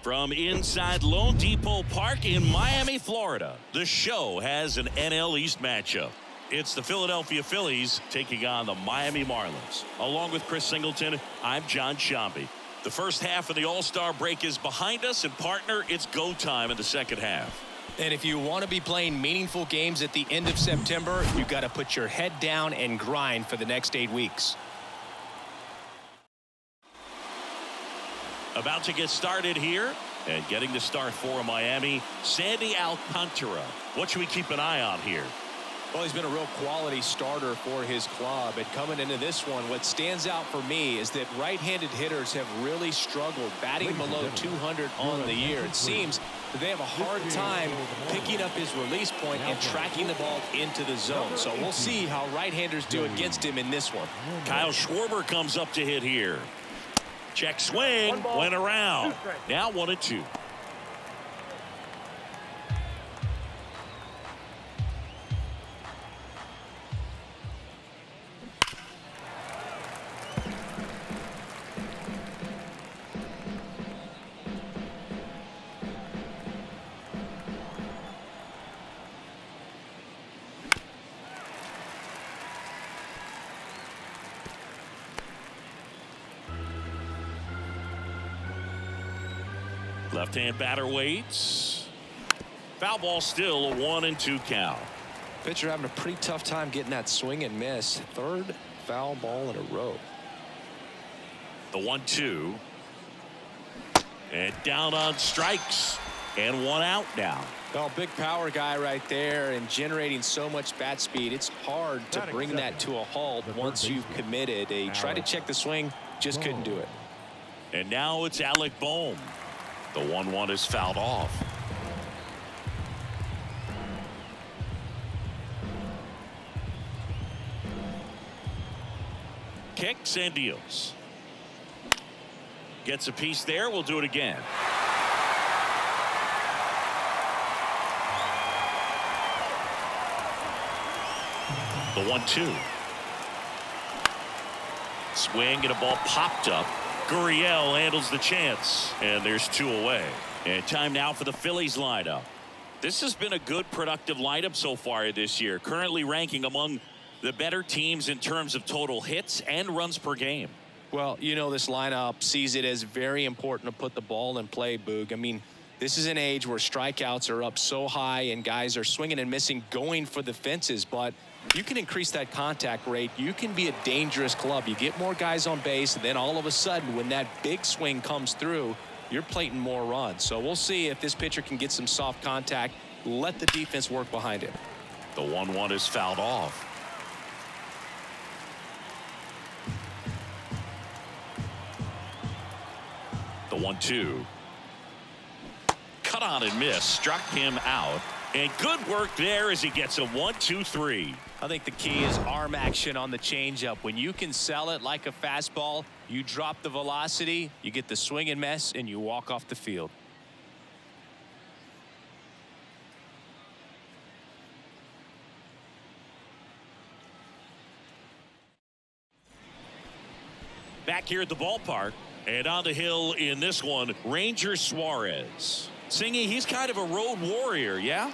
From inside Lone Depot Park in Miami, Florida, the show has an NL East matchup. It's the Philadelphia Phillies taking on the Miami Marlins. Along with Chris Singleton, I'm John Sciambi. The first half of the All-Star break is behind us, and partner, it's go time in the second half. And if you want to be playing meaningful games at the end of September, you got to put your head down and grind for the next 8 weeks. About to get started here, and getting the start for Miami, Sandy Alcantara. What should we keep an eye on here? Well, he's been a real quality starter for his club, and coming into this one, what stands out for me is that right-handed hitters have really struggled batting below 200 on the year. It seems that they have a hard time picking up his release point and tracking the ball into the zone. So we'll see how right-handers do against him in this one. Kyle Schwarber comes up to hit here. Check swing, went around. Now 1-2. Left-hand batter waits. Foul ball, still a 1-2 count. Pitcher having a pretty tough time getting that swing and miss. Third foul ball in a row. The 1-2. And down on strikes. And one out now. Well, big power guy right there and generating so much bat speed. It's hard to bring that to a halt once you've committed. They tried to check the swing, just couldn't do it. And now it's Alec Bohm. The 1-1 is fouled off. Kicks and deals. Gets a piece there. We'll do it again. The 1-2. Swing and a ball popped up. Gurriel handles the chance, and there's 2 away. And time now for the Phillies lineup. This has been a good, productive lineup so far this year, currently ranking among the better teams in terms of total hits and runs per game. Well, you know, this lineup sees it as very important to put the ball in play, Boog. I mean, this is an age where strikeouts are up so high and guys are swinging and missing, going for the fences, but you can increase that contact rate. You can be a dangerous club. You get more guys on base, and then all of a sudden, when that big swing comes through, you're plating more runs. So we'll see if this pitcher can get some soft contact, let the defense work behind him. The 1-1 is fouled off. The 1-2. Cut on and miss, struck him out. And good work there as he gets a 1-2-3. I think the key is arm action on the changeup. When you can sell it like a fastball, you drop the velocity, you get the swing and miss, and you walk off the field. Back here at the ballpark, and on the hill in this one, Ranger Suarez. Singy, he's kind of a road warrior, yeah?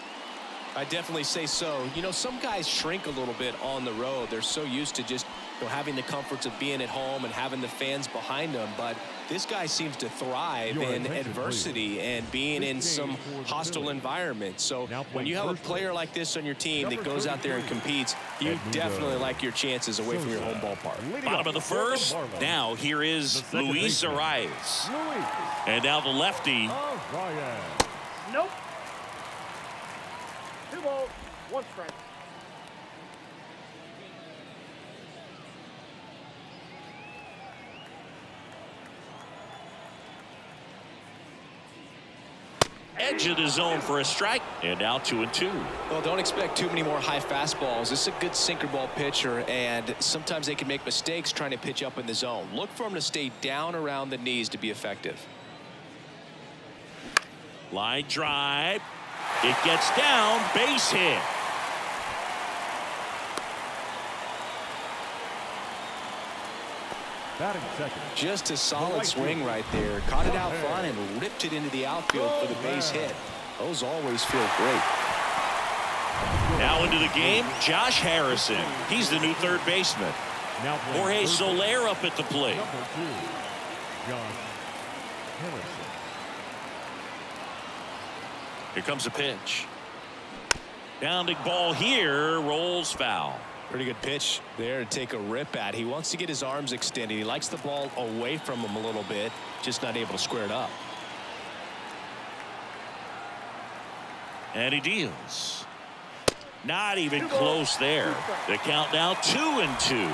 I definitely say so. You know, some guys shrink a little bit on the road. They're so used to just, you know, having the comforts of being at home and having the fans behind them. But this guy seems to thrive in adversity and being in some hostile environments. So when you have a player like this on your team that goes out there and competes, you definitely like your chances away from your home ballpark. Bottom of the first. Now here is Luis Arias. And now the lefty. Nope. 2 balls, 1 strike. Edge of the zone for a strike, and now 2-2. Well, don't expect too many more high fastballs. This is a good sinker ball pitcher, and sometimes they can make mistakes trying to pitch up in the zone. Look for him to stay down around the knees to be effective. Line drive. It gets down, base hit. Batting second. Just a solid swing right there. Caught it out front and ripped it into the outfield for the base hit. Those always feel great. Now into the game, Josh Harrison. He's the new third baseman. Now Jorge Soler up at the plate. Number 2, Josh Harrison. Here comes a pitch. Bounding ball here, rolls foul. Pretty good pitch there to take a rip at. He wants to get his arms extended. He likes the ball away from him a little bit, just not able to square it up. And he deals. Not even close there. The count now 2-2.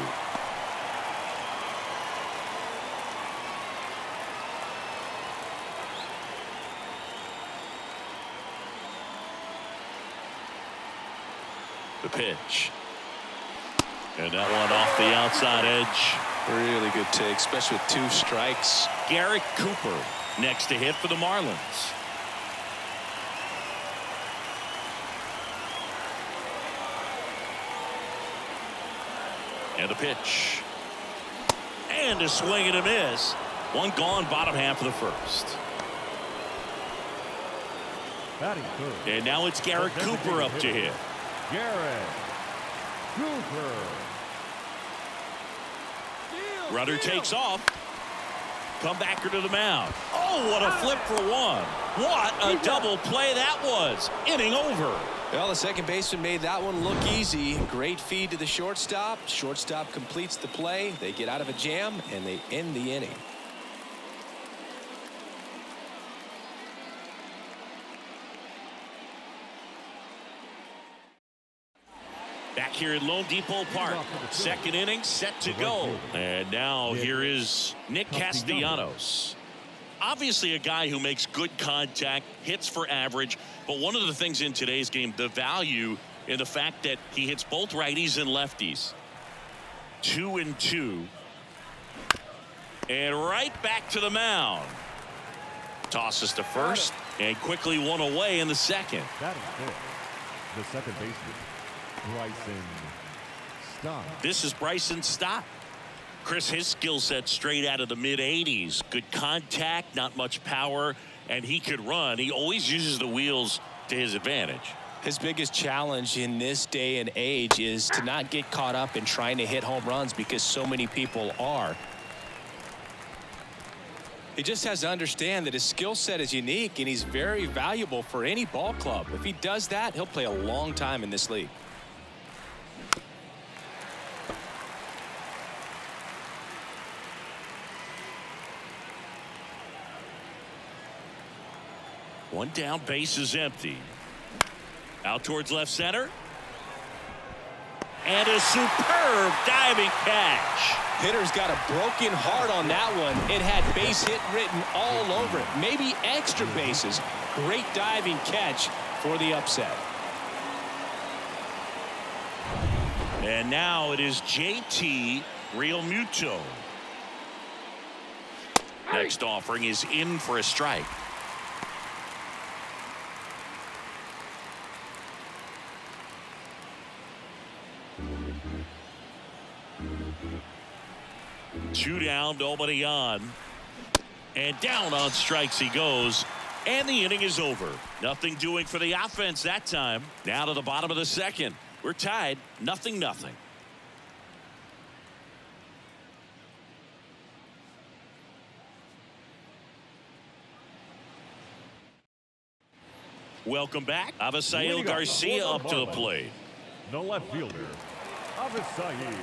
The pitch. And that one off the outside edge. Really good take, especially with 2 strikes. Garrett Cooper next to hit for the Marlins. And the pitch. And a swing and a miss. One gone, bottom half of the first. Batting third. And now it's Garrett Cooper up to hit. Garrett Cooper. Runner takes off. Comebacker to the mound. Oh, what a flip for one. What a double play that was. Inning over. Well, the second baseman made that one look easy. Great feed to the shortstop. Shortstop completes the play. They get out of a jam, and they end the inning. Back here at Lone Depot Park. Second inning set to go. And now here is Nick Castellanos. Obviously a guy who makes good contact, hits for average. But one of the things in today's game, the value in the fact that he hits both righties and lefties. 2-2. And right back to the mound. Tosses to first and quickly one away in the second. Batting fifth. The second baseman, Bryson Stott. This is Bryson Stott. Chris, his skill set straight out of the mid-80s. Good contact, not much power, and he could run. He always uses the wheels to his advantage. His biggest challenge in this day and age is to not get caught up in trying to hit home runs because so many people are. He just has to understand that his skill set is unique and he's very valuable for any ball club. If he does that, he'll play a long time in this league. One down, base is empty. Out towards left center. And a superb diving catch. Hitter's got a broken heart on that one. It had base hit written all over it. Maybe extra bases. Great diving catch for the upset. And now it is JT Realmuto. Next offering is in for a strike. Two down, nobody on. And down on strikes he goes. And the inning is over. Nothing doing for the offense that time. Now to the bottom of the second. We're tied, 0-0. Welcome back. Avisail Garcia up to the plate. The left fielder, Avisail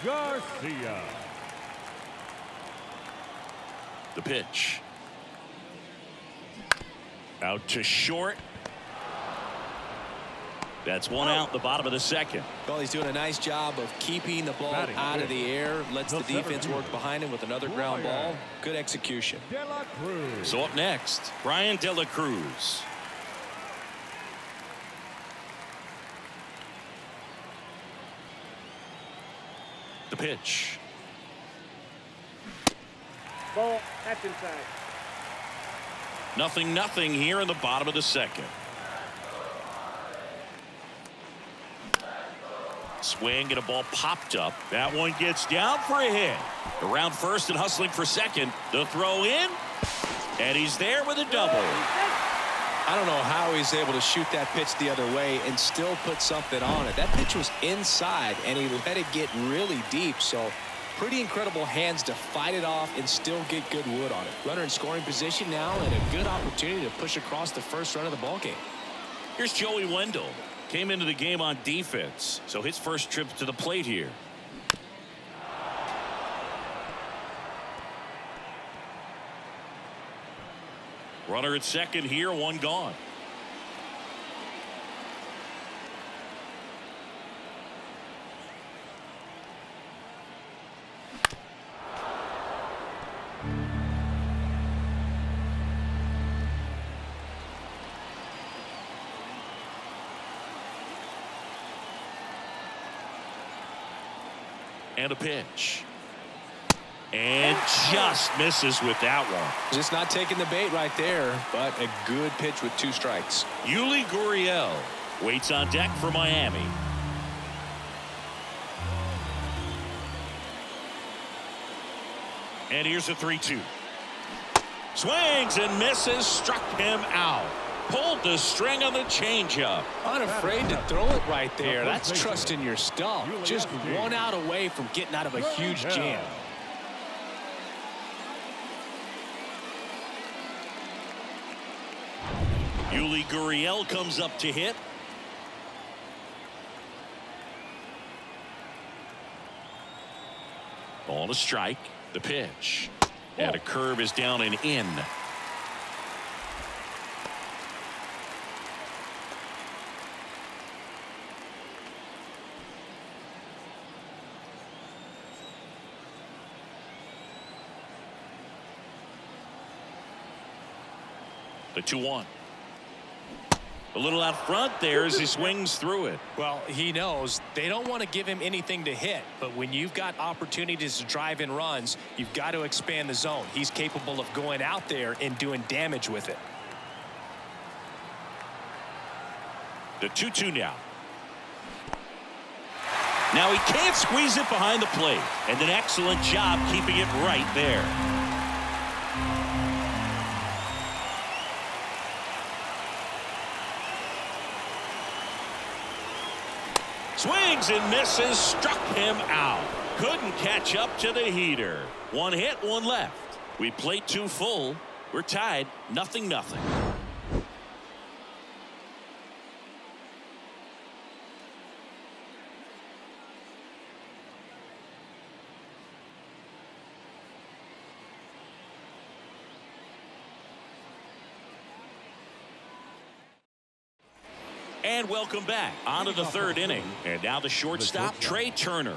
Garcia. The pitch. Out to short. That's one out, the bottom of the second. Well, he's doing a nice job of keeping the ball out of the air. Lets the defense work behind him with another ground ball. Good execution. De La Cruz. So up next, Brian De La Cruz. The pitch. Ball, that's inside. 0-0 here in the bottom of the second. Swing and a ball popped up. That one gets down for a hit. Around first and hustling for second. The throw in. And he's there with a double. I don't know how he's able to shoot that pitch the other way and still put something on it. That pitch was inside, and he let it get really deep. So pretty incredible hands to fight it off and still get good wood on it. Runner in scoring position now, and a good opportunity to push across the first run of the ballgame. Here's Joey Wendell. Came into the game on defense, so his first trip to the plate here. Runner at second here, one gone. And a pitch. And just misses with that one. Just not taking the bait right there, but a good pitch with 2 strikes. Yuli Gurriel waits on deck for Miami. And here's a 3-2. Swings and misses, struck him out. Pulled the string on the changeup. Unafraid to throw it right there. That's trusting your stuff. Just 1 out away from getting out of a huge jam. Yuli Gurriel comes up to hit. Ball to strike. The pitch. And a curve is down and in. The 2-1. A little out front there as he swings through it. Well, he knows they don't want to give him anything to hit, but when you've got opportunities to drive in runs, you've got to expand the zone. He's capable of going out there and doing damage with it. The 2-2 now. Now he can't squeeze it behind the plate, and an excellent job keeping it right there. Swings and misses, struck him out. Couldn't catch up to the heater. 1 hit, 1 left. We played 2 full. We're tied, 0-0. And welcome back onto the 3rd inning. And now the shortstop, Trey Turner.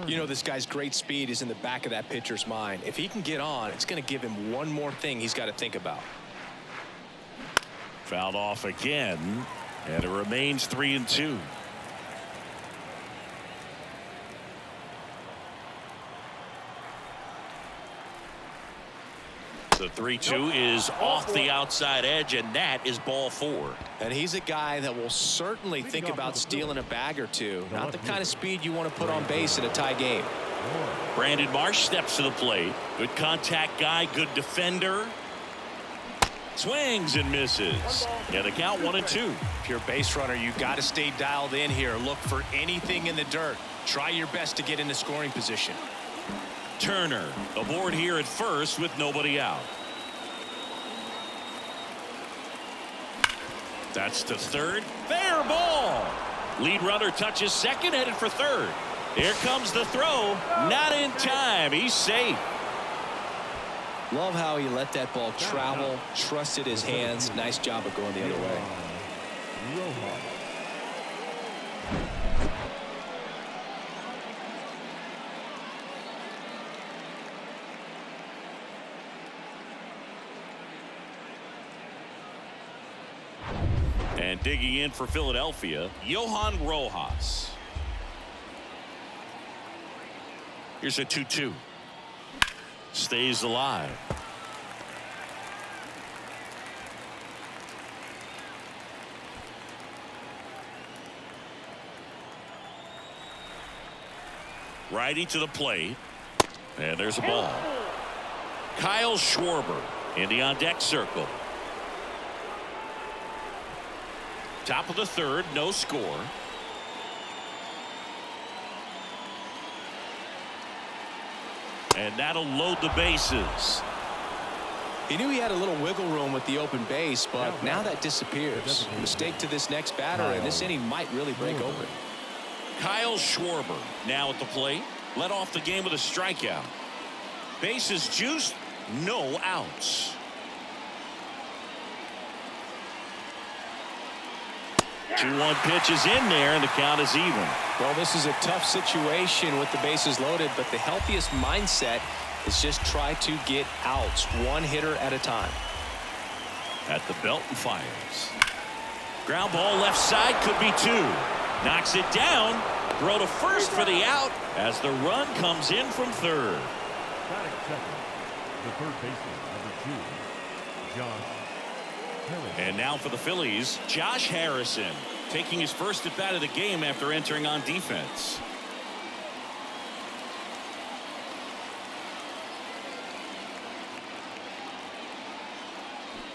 You know, this guy's great speed is in the back of that pitcher's mind. If he can get on, it's going to give him one more thing he's got to think about. Fouled off again, and it remains 3-2. The 3-2 is off the outside edge, and that is ball 4. And he's a guy that will certainly think about stealing a bag or two. Not the kind of speed you want to put on base in a tie game. Brandon Marsh steps to the plate. Good contact guy, good defender. Swings and misses. Yeah, the count 1-2. If you're a base runner, you've got to stay dialed in here. Look for anything in the dirt. Try your best to get into scoring position. Turner aboard here at first with nobody out. That's to third. Fair ball. Lead runner touches second, headed for third. Here comes the throw. Not in time. He's safe. Love how he let that ball travel, trusted his hands. Nice job of going the other way. And digging in for Philadelphia, Johan Rojas. Here's a 2-2. Stays alive. Righty to the plate. And there's a ball. Kyle Schwarber in the on-deck circle. Top of the third, no score. And that'll load the bases. He knew he had a little wiggle room with the open base, but now that disappears. Mistake to this next batter, and this inning might really break open. Kyle Schwarber now at the plate. Led off the game with a strikeout. Bases juiced, no outs. Two-one pitch is in there, and the count is even. Well, this is a tough situation with the bases loaded, but the healthiest mindset is just try to get outs, one hitter at a time. At the belt and fires. Ground ball left side, could be two. Knocks it down. Throw to first for the out as the run comes in from third. Batting second, the third baseman, number 2, Josh Harrison. And now for the Phillies, Josh Harrison taking his first at bat of the game after entering on defense.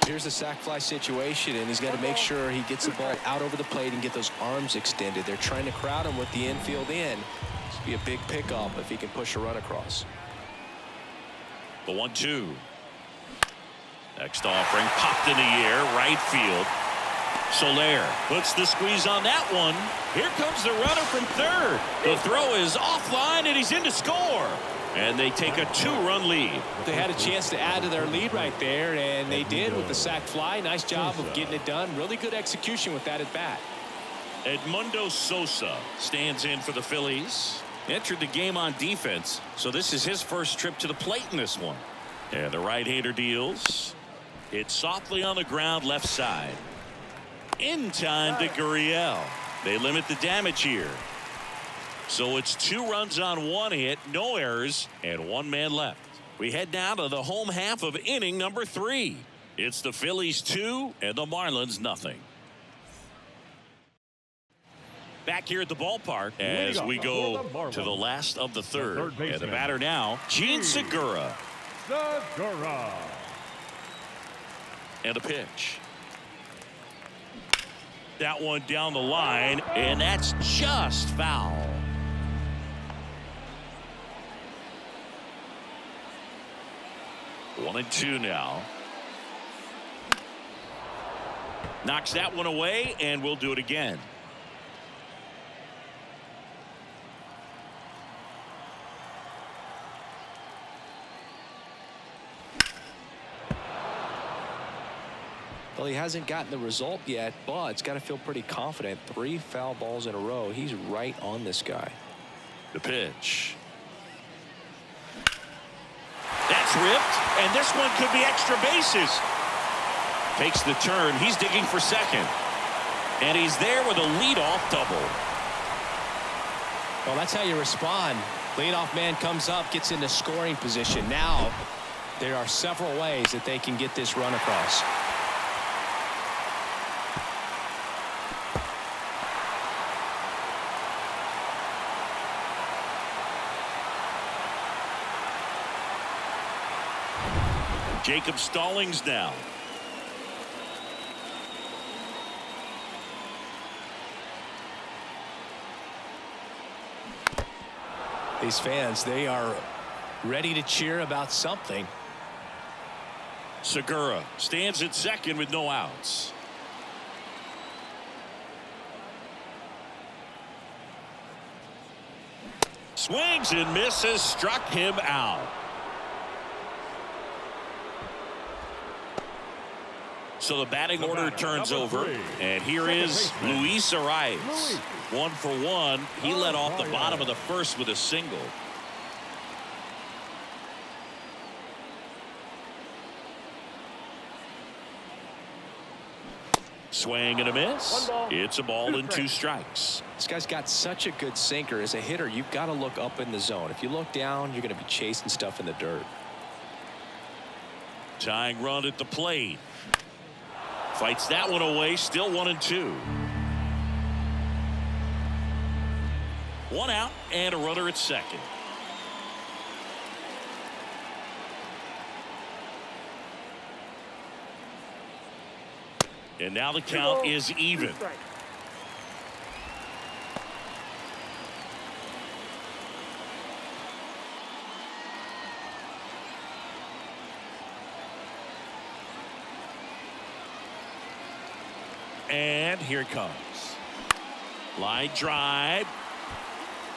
Here's the sac fly situation, and he's got to make sure he gets the ball out over the plate and get those arms extended. They're trying to crowd him with the infield in. This would be a big pickup if he can push a run across. The 1-2. Next offering popped in the air, right field. Soler puts the squeeze on that one. Here comes the runner from third. The throw is offline, and he's in to score. And they take a 2-run lead. They had a chance to add to their lead right there, and they did with the sac fly. Nice job of getting it done. Really good execution with that at bat. Edmundo Sosa stands in for the Phillies. Entered the game on defense, so this is his first trip to the plate in this one. And the right-hander deals. Hits softly on the ground left side. In time to Gurriel. They limit the damage here. So it's 2 runs on 1 hit, no errors, and 1 man left. We head now to the home half of inning number 3. It's the Phillies 2 and the Marlins nothing. Back here at the ballpark as we go to the last of the third. And the batter now, Gene Segura. Segura. And a pitch. That one down the line, and that's just foul. 1-2 now. Knocks that one away, and we'll do it again. Well, he hasn't gotten the result yet, but it's got to feel pretty confident. 3 foul balls in a row. He's right on this guy. The pitch. That's ripped, and this one could be extra bases. Takes the turn. He's digging for second. And he's there with a leadoff double. Well, that's how you respond. Leadoff man comes up, gets into scoring position. Now, there are several ways that they can get this run across. Jacob Stallings now. These fans, they are ready to cheer about something. Segura stands at second with no outs. Swings and misses, struck him out. So the batting order turns over, and here is Luis Arias. 1 for 1. He led off the bottom of the first with a single. Swing and a miss. It's a ball and 2 strikes. This guy's got such a good sinker. As a hitter, you've got to look up in the zone. If you look down, you're going to be chasing stuff in the dirt. Tying run at the plate. Fights that one away. Still 1-2. One out and a runner at second. And now the count is even. And here it comes. Line drive.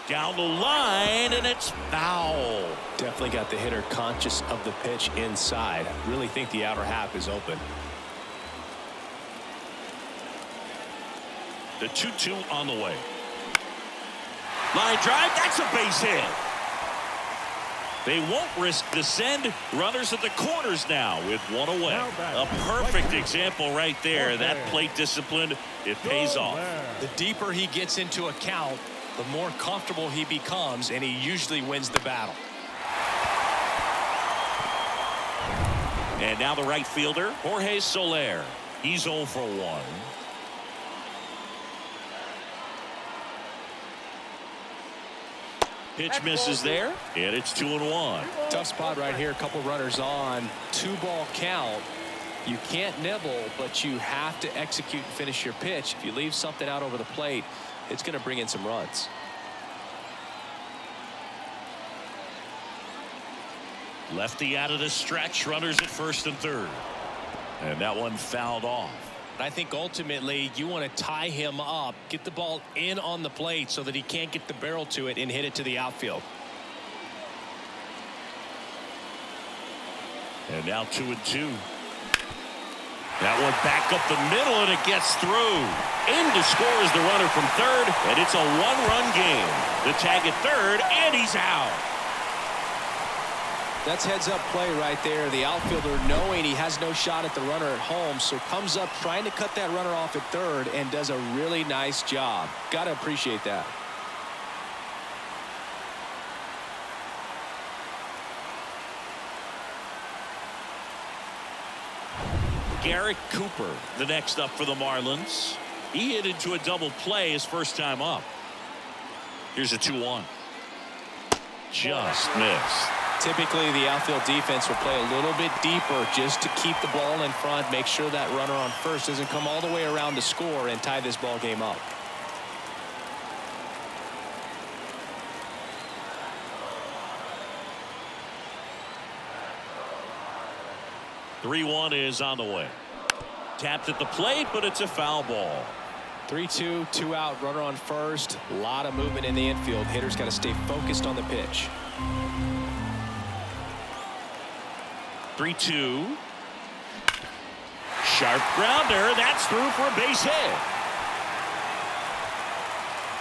Down the line, and it's foul. Definitely got the hitter conscious of the pitch inside. I really think the outer half is open. The 2-2 on the way. Line drive, that's a base hit. They won't risk the send. Runners at the corners now with one away. A perfect example right there. That plate discipline, it pays off. The deeper he gets into a count, the more comfortable he becomes, and he usually wins the battle. And now the right fielder, Jorge Soler. He's 0 for 1. Pitch misses there, and it's 2-1. Tough spot right here. A couple runners on. 2-ball count. You can't nibble, but you have to execute and finish your pitch. If you leave something out over the plate, it's going to bring in some runs. Lefty out of the stretch. Runners at first and third. And that one fouled off. I think ultimately you want to tie him up, get the ball in on the plate so that he can't get the barrel to it and hit it to the outfield. And now 2-2. That one back up the middle, and it gets through. In to score is the runner from third, and it's a one-run game. The tag at third, and he's out. That's heads-up play right there. The outfielder knowing he has no shot at the runner at home, so comes up trying to cut that runner off at third and does a really nice job. Got to appreciate that. Garrett Cooper, the next up for the Marlins. He hit into a double play his first time up. Here's a 2-1. Just missed. Typically, the outfield defense will play a little bit deeper just to keep the ball in front, make sure that runner on first doesn't come all the way around to score and tie this ball game up. (3-1) is on the way. Tapped at the plate, but it's a foul ball. 3-2, 2 out, runner on first. A lot of movement in the infield. Hitters got to stay focused on the pitch. 3-2. Sharp grounder. That's through for a base hit.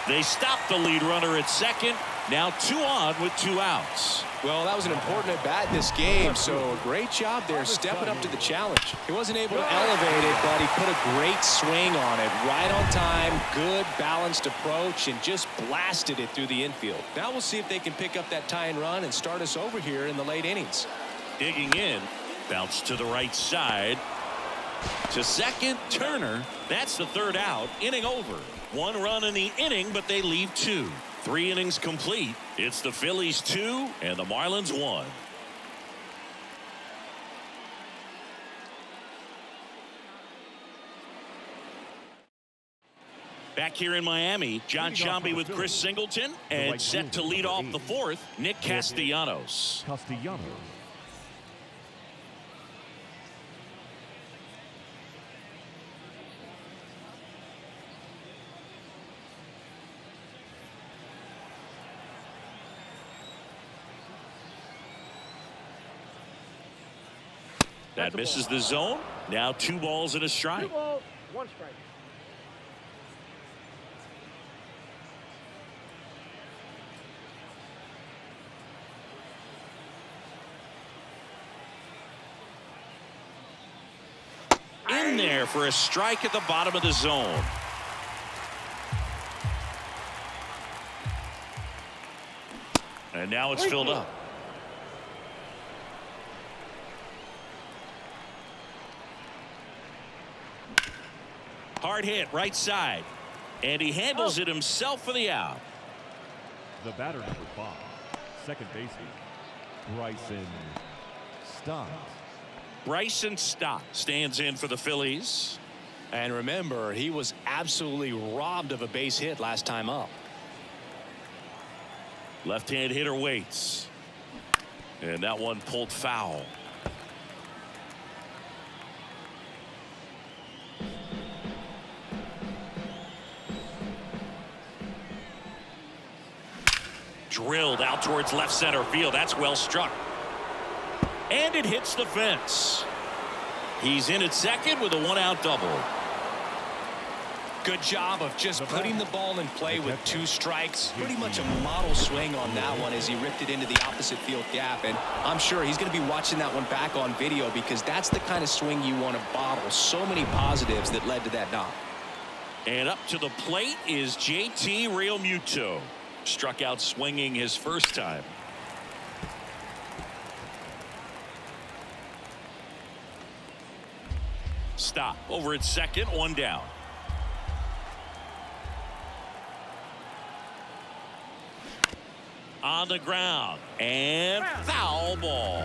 They stop the lead runner at second. Now 2 on with 2 outs. Well, that was an important at bat in this game, so great job there stepping up to the challenge. He wasn't able to elevate it, but he put a great swing on it. Right on time, good balanced approach, and just blasted it through the infield. Now we'll see if they can pick up that tying run and start us over here in the late innings. Digging in. Bounce to the right side. To second, Turner. That's the 3rd out. Inning over. 1 run in the inning, but they leave 2. 3 innings complete. It's the Phillies 2 and the Marlins 1. Back here in Miami, John Sciambi with Chris Singleton, and set to lead off the 4th, Nick Castellanos. That misses the zone. Now 2 balls and a strike. 2 balls, 1 strike. In there for a strike at the bottom of the zone. And now it's filled up. Hard hit right side, and he handles it himself for the out. The batter, number 5, second baseman, Bryson Stott. Bryson Stott stands in for the Phillies. And remember, he was absolutely robbed of a base hit last time up. Left-hand hitter waits. And that one pulled foul. Drilled out towards left center field. That's well struck. And it hits the fence. He's in at second with a 1-out double. Good job of just putting the ball in play with 2 strikes. Pretty much a model swing on that one as he ripped it into the opposite field gap. And I'm sure he's going to be watching that one back on video because that's the kind of swing you want to bottle. So many positives that led to that knock. And up to the plate is JT Realmuto. Struck out swinging his first time. Stop over at second, 1 down. On the ground and foul ball.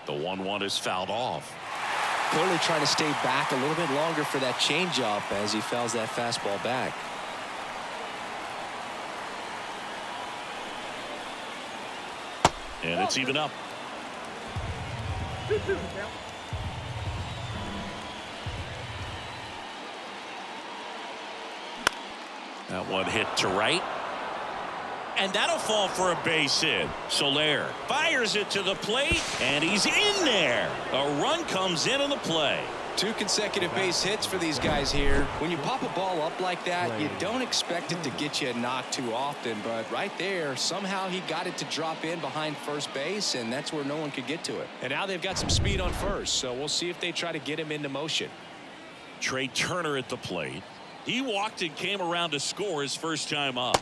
The 1-1 is fouled off. Clearly trying to stay back a little bit longer for that changeup as he fouls that fastball back. And it's even up. That one hit to right. And that'll fall for a base hit. Soler fires it to the plate, and he's in there. A run comes in on the play. 2 consecutive base hits for these guys here. When you pop a ball up like that, you don't expect it to get you a knock too often, but right there, somehow he got it to drop in behind first base, and that's where no one could get to it. And now they've got some speed on first, so we'll see if they try to get him into motion. Trey Turner at the plate. He walked and came around to score his first time up.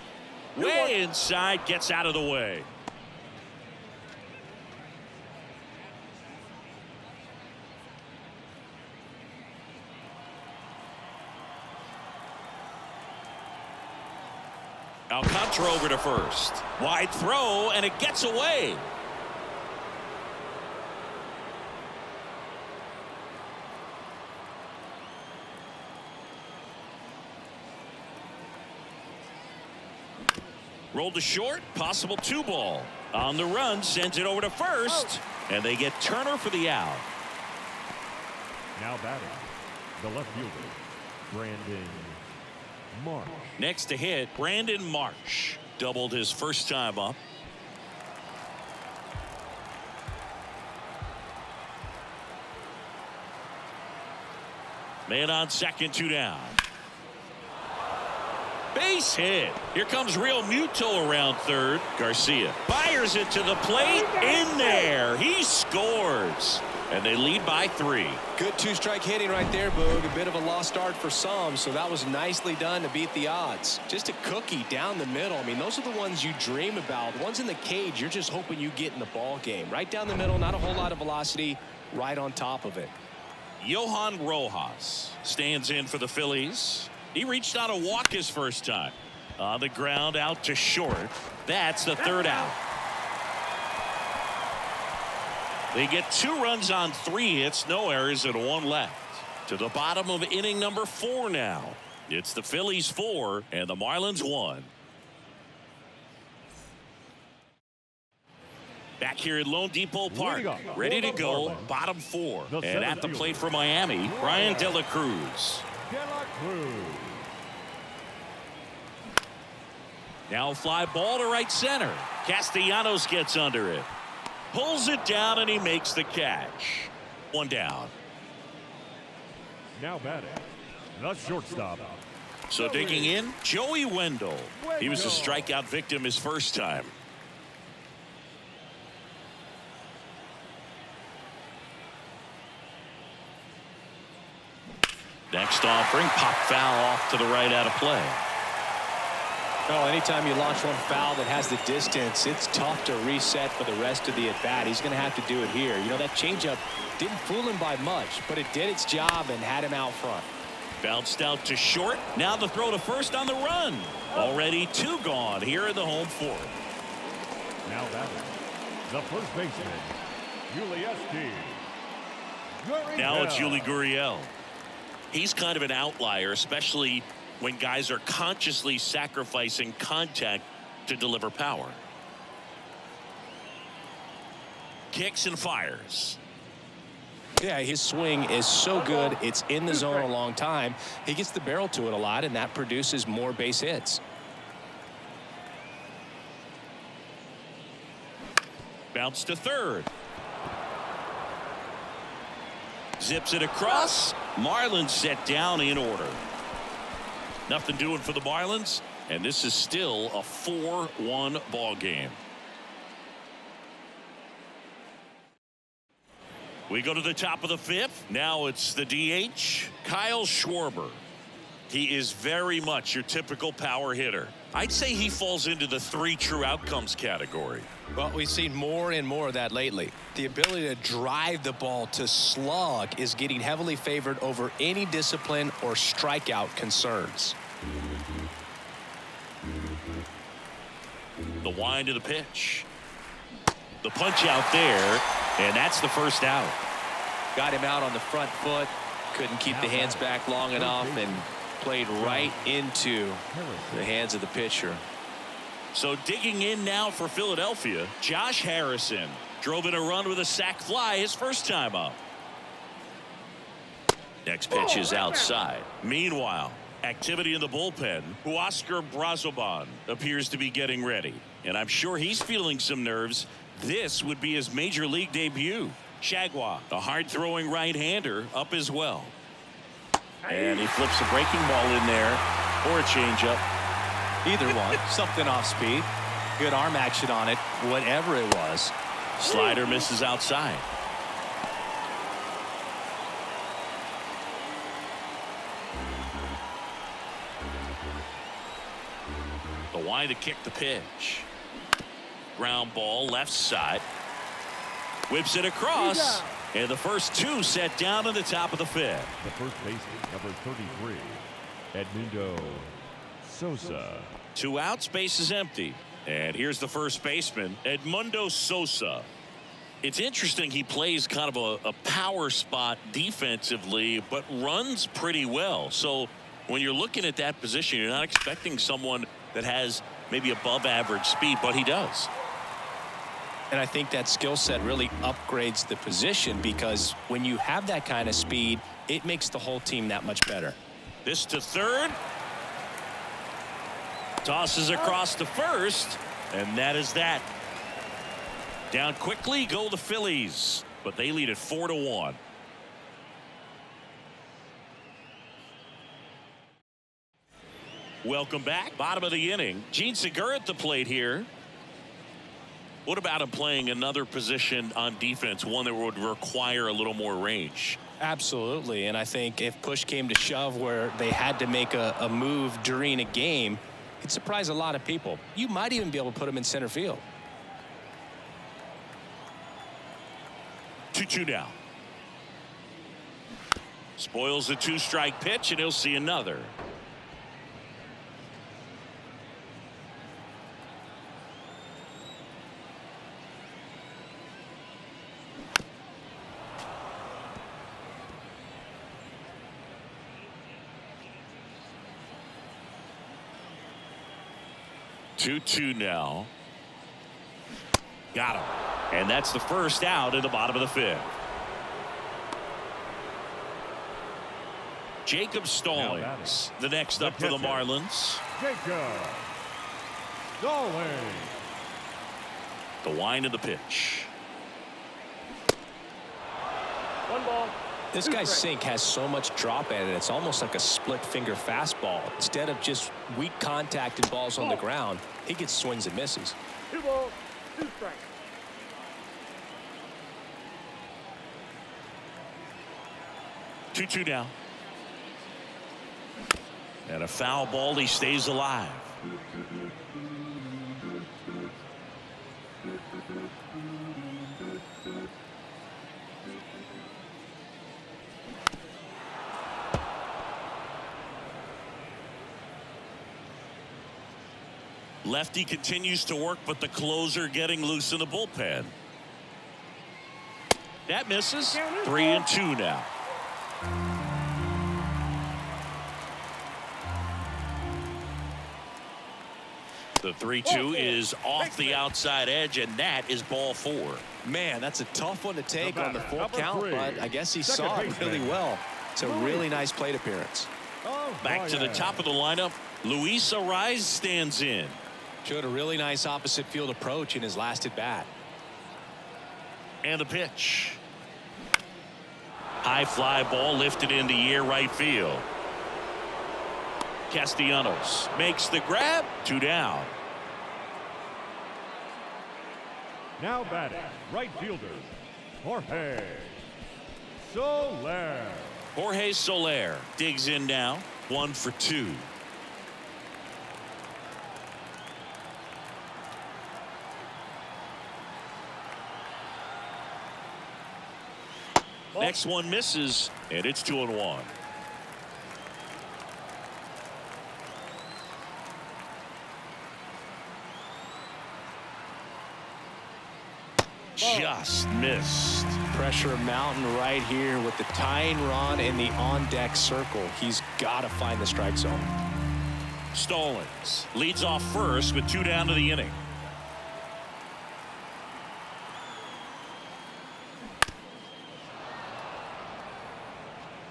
Way inside, gets out of the way. Alcantara over to first. Wide throw, and it gets away. Rolled to short, possible 2-ball. On the run, sends it over to first, and they get Turner for the out. Now batting, the left fielder, Brandon Marsh. Next to hit, Brandon Marsh. Doubled his first time up. Man on second, 2 down. Base hit. Here comes Realmuto around third. Garcia fires it to the plate. In there. He scores. And they lead by 3. Good 2-strike hitting right there, Boog. A bit of a lost start for some, so that was nicely done to beat the odds. Just a cookie down the middle. I mean, those are the ones you dream about. The ones in the cage, you're just hoping you get in the ball game. Right down the middle, not a whole lot of velocity, right on top of it. Johan Rojas stands in for the Phillies. He reached on a walk his first time. On the ground, out to short. That's the 3rd out. They get 2 runs on 3 hits, no errors, and 1 left. To the bottom of inning number 4 now. It's the Phillies 4 and the Marlins 1. Back here at Lone Depot Park, ready to go, bottom 4. And at the plate for Miami, Brian De La Cruz. Now a fly ball to right center. Castellanos gets under it. Pulls it down, and he makes the catch. 1 down. Now batting, the shortstop. So digging in, Joey Wendell. He was a strikeout victim his first time. Next offering, pop foul off to the right out of play. Well, anytime you launch one foul that has the distance, it's tough to reset for the rest of the at-bat. He's going to have to do it here. You know, that changeup didn't fool him by much, but it did its job and had him out front. Bounced out to short. Now the throw to first on the run. Already 2 gone here in the home fourth. Now batting, the first baseman, Now it's Yuli Gurriel. He's kind of an outlier, especially when guys are consciously sacrificing contact to deliver power. Kicks and fires. Yeah, his swing is so good. It's in the zone a long time. He gets the barrel to it a lot, and that produces more base hits. Bounce to third. Zips it across. Marlins set down in order. Nothing doing for the Marlins, and this is still a 4-1 ball game. We go to the top of the 5th. Now it's the DH, Kyle Schwarber. He is very much your typical power hitter. I'd say he falls into the 3 true outcomes category. Well, we've seen more and more of that lately. The ability to drive the ball to slug is getting heavily favored over any discipline or strikeout concerns. The wind of the pitch. The punch out there, and that's the first out. Got him out on the front foot. Couldn't keep the hands back long enough and played right into the hands of the pitcher. So digging in now for Philadelphia, Josh Harrison drove in a run with a sac fly his first time up. Next pitch is outside. Meanwhile, activity in the bullpen. Huascar Brazoban appears to be getting ready, and I'm sure he's feeling some nerves. This would be his major league debut. Shagwa, a hard-throwing right-hander, up as well. And he flips a breaking ball in there, or a changeup. Either one. Something off speed. Good arm action on it, whatever it was. Slider misses outside. The wind to kick the pitch. Ground ball left side. Whips it across. And the first 2 set down in the top of the 5th. The first baseman, number 33, Edmundo Sosa. 2 outs, base is empty. And here's the first baseman, Edmundo Sosa. It's interesting, he plays kind of a power spot defensively, but runs pretty well. So when you're looking at that position, you're not expecting someone that has maybe above average speed, but he does. And I think that skill set really upgrades the position, because when you have that kind of speed, it makes the whole team that much better. This to third. Tosses across to first, and that is that. Down quickly go the Phillies, but they lead it 4-1. Welcome back. Bottom of the inning. Gene Segura at the plate here. What about him playing another position on defense, one that would require a little more range? Absolutely, and I think if push came to shove where they had to make a move during a game, it'd surprise a lot of people. You might even be able to put him in center field. 2-2 now. Spoils the 2-strike pitch, and he'll see another. Two now. Got him. And that's the first out in the bottom of the 5th. Jacob Stallings, the next up for the Marlins. Jacob Stallings. The wind of the pitch. One ball. This guy's sink has so much drop in it, it's almost like a split finger fastball. Instead of just weak contacted balls on the ground, he gets swings and misses. 2 balls, 2 strikes. Two now. And a foul ball. He stays alive. Lefty continues to work, but the closer getting loose in the bullpen. That misses. 3-2 now. The 3-2 is off the outside edge, and that is ball 4. Man, that's a tough one to take on the full Number count, 3. but I guess he Second saw it baseman. really well. It's a really nice plate appearance. Back to the top of the lineup. Luis Ariz stands in. Showed a really nice opposite field approach in his last at bat. And the pitch. High fly ball lifted into the air right field. Castellanos makes the grab. 2 down. Now batting, right fielder, Jorge Soler. Jorge Soler digs in now. 1 for 2. Next one misses, and it's 2-1. Just missed. Pressure mountain right here with the tying run in the on-deck circle. He's got to find the strike zone. Stallings leads off first with 2 down to the inning.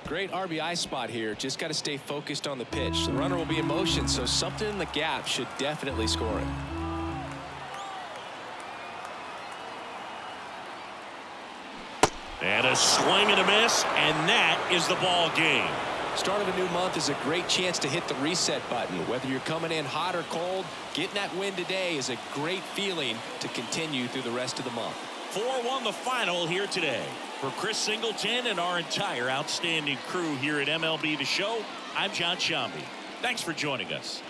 Great RBI spot here. Just got to stay focused on the pitch. The runner will be in motion, so something in the gap should definitely score it. And a swing and a miss, and that is the ball game. Start of a new month is a great chance to hit the reset button. Whether you're coming in hot or cold, getting that win today is a great feeling to continue through the rest of the month. 4-1 the final here today. For Chris Singleton and our entire outstanding crew here at MLB The Show, I'm John Shambi. Thanks for joining us.